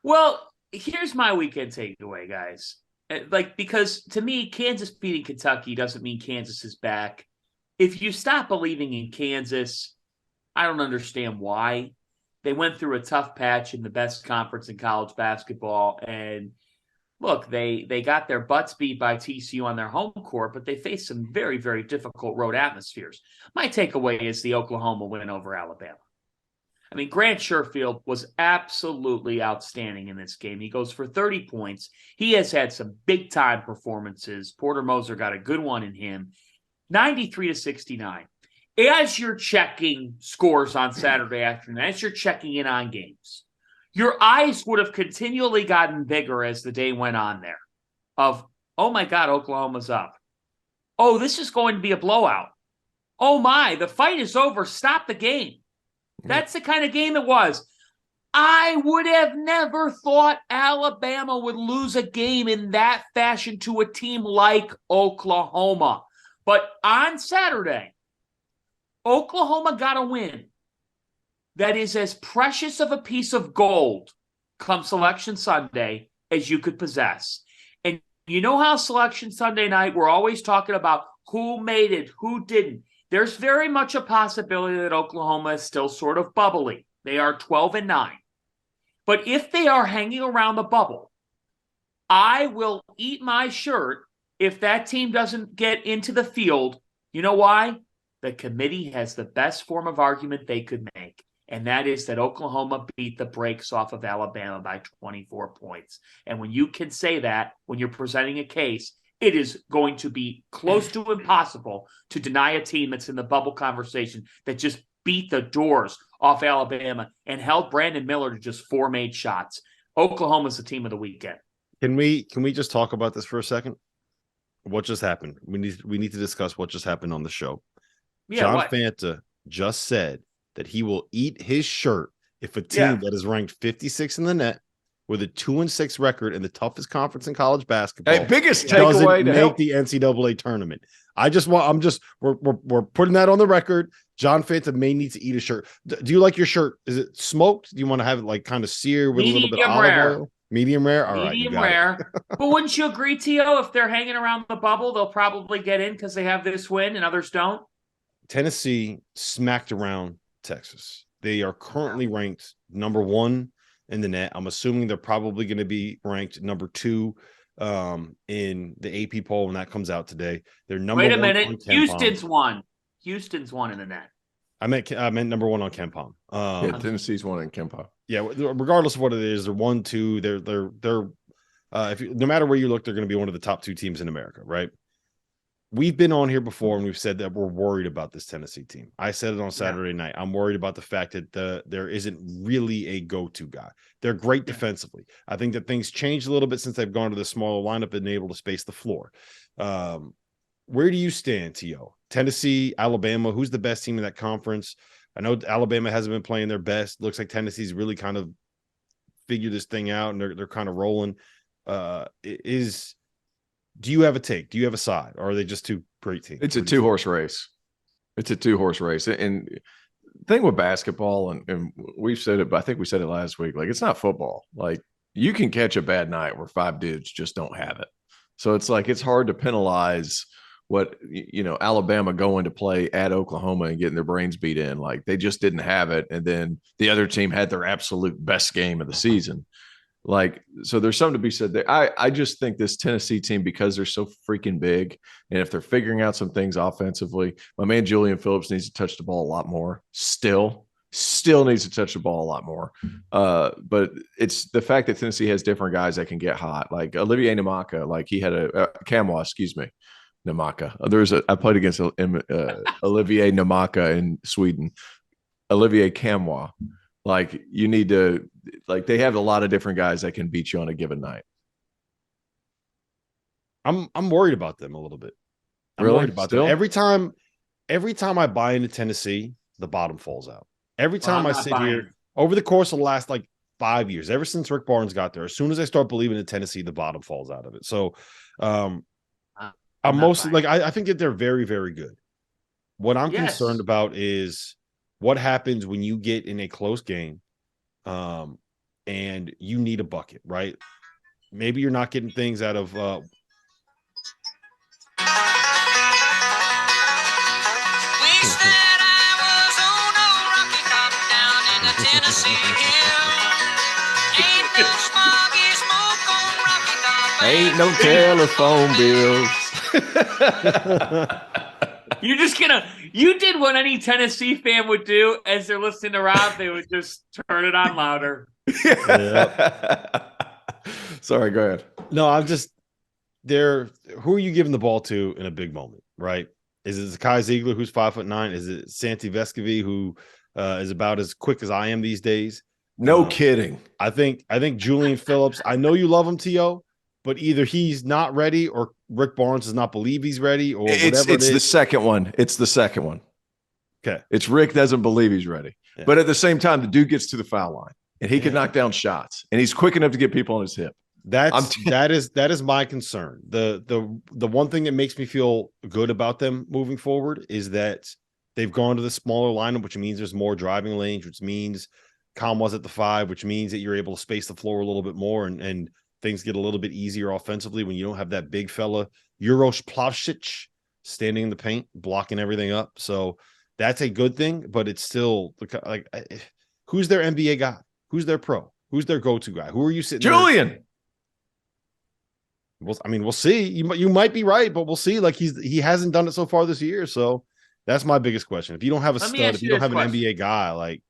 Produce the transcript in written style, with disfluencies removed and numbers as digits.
Well, here's my weekend takeaway, guys. Because to me, Kansas beating Kentucky doesn't mean Kansas is back. If you stop believing in Kansas, I don't understand why. They went through a tough patch in the best conference in college basketball, and look, they got their butts beat by TCU on their home court, but they faced some very, very difficult road atmospheres. My takeaway is the Oklahoma win over Alabama. I mean, Grant Sherfield was absolutely outstanding in this game. He goes for 30 points. He has had some big time performances. Porter Moser got a good one in him. 93-69. As you're checking scores on Saturday afternoon, as you're checking in on games, your eyes would have continually gotten bigger as the day went on there of, oh my God, Oklahoma's up. Oh, this is going to be a blowout. Oh my, the fight is over. Stop the game. That's the kind of game it was. I would have never thought Alabama would lose a game in that fashion to a team like Oklahoma. But on Saturday, Oklahoma got a win that is as precious of a piece of gold come Selection Sunday as you could possess. And you know how Selection Sunday night, we're always talking about who made it, who didn't. There's very much a possibility that Oklahoma is still sort of bubbly. They are 12-9. But if they are hanging around the bubble, I will eat my shirt if that team doesn't get into the field. You know why? The committee has the best form of argument they could make, and that is that Oklahoma beat the brakes off of Alabama by 24 points. And when you can say that, when you're presenting a case, it is going to be close to impossible to deny a team that's in the bubble conversation that just beat the doors off Alabama and held Brandon Miller to just 4 made shots. Oklahoma's the team of the weekend. Can we just talk about this for a second? What just happened? We need to discuss what just happened on the show. Yeah, John Fanta just said that he will eat his shirt if a team that is ranked 56 in the net with a 2-6 record in the toughest conference in college basketball. Hey, biggest takeaway to make the NCAA tournament. We're putting that on the record. John Fanta may need to eat a shirt. Do you like your shirt? Is it smoked? Do you want to have it like kind of seared with a little bit of olive oil? Medium rare? All right. Medium rare. But wouldn't you agree, Tio, if they're hanging around the bubble, they'll probably get in because they have this win and others don't? Tennessee smacked around Texas. They are currently ranked number 1 in the net. I'm assuming they're probably going to be ranked number 2 in the AP poll when that comes out today. They're number 1. Wait a minute. Houston's won. Houston's won in the net. I meant number 1 on KenPom. Tennessee's 1 in KenPom. Yeah, regardless of what it is, they're 1, 2. They're no matter where you look, they're going to be one of the top 2 teams in America, right? We've been on here before and we've said that we're worried about this Tennessee team. I said it on Saturday night. I'm worried about the fact that there isn't really a go-to guy. They're great defensively. I think that things changed a little bit since they've gone to the smaller lineup and able to space the floor. Where do you stand, T.O.? Tennessee, Alabama, who's the best team in that conference? I know Alabama hasn't been playing their best. Looks like Tennessee's really kind of figured this thing out and they're kind of rolling. Do you have a take? Do you have a side? Or are they just 2 great teams? It's a 2-horse race. It's a 2-horse race. And the thing with basketball, and we've said it, but I think we said it last week, like it's not football. Like you can catch a bad night where 5 dudes just don't have it. So it's like it's hard to penalize what, Alabama going to play at Oklahoma and getting their brains beat in. Like they just didn't have it. And then the other team had their absolute best game of the season. Like, so there's something to be said there. I just think this Tennessee team, because they're so freaking big, and if they're figuring out some things offensively, my man Julian Phillips needs to touch the ball a lot more. Still needs to touch the ball a lot more. But it's the fact that Tennessee has different guys that can get hot. Like Olivier Namaka, like he had Kamwa, Namaka. I played against Olivier Namaka in Sweden. Olivier Kamwa. Like you need to, like they have a lot of different guys that can beat you on a given night. I'm worried about them a little bit. I'm really? Worried about them. Every time I buy into Tennessee, the bottom falls out. Every time I sit here over the course of the last 5 years, ever since Rick Barnes got there, as soon as I start believing in Tennessee, the bottom falls out of it. So I'm mostly I think that they're very, very good. What I'm concerned about is what happens when you get in a close game and and you need a bucket, right? Maybe you're not getting things out of Ain't no telephone bills. You did what any Tennessee fan would do as they're listening to Rob. They would just turn it on louder. Sorry, go ahead. No, I'm just there. Who are you giving the ball to in a big moment, right? Is it Kai Ziegler, who's 5'9"? Is it Santi Vescovi, who is about as quick as I am these days? No kidding. I think Julian Phillips. I know you love him, T.O., but either he's not ready or Rick Barnes does not believe he's ready or whatever. It's the second one. It's the second one. Okay. It's Rick doesn't believe he's ready. Yeah. But at the same time, the dude gets to the foul line and he can knock down shots and he's quick enough to get people on his hip. That is my concern. The one thing that makes me feel good about them moving forward is that they've gone to the smaller lineup, which means there's more driving lanes, which means Conwas at the 5, which means that you're able to space the floor a little bit more and things get a little bit easier offensively when you don't have that big fella Uroš Plavšić standing in the paint, blocking everything up. So that's a good thing, but it's still like, who's their NBA guy? Who's their pro? Who's their go-to guy? Who are you sitting Julian. There? Well, I mean, we'll see. You might be right, but we'll see. Like he hasn't done it so far this year, so that's my biggest question. If you don't have a stud, if you don't have an NBA guy, like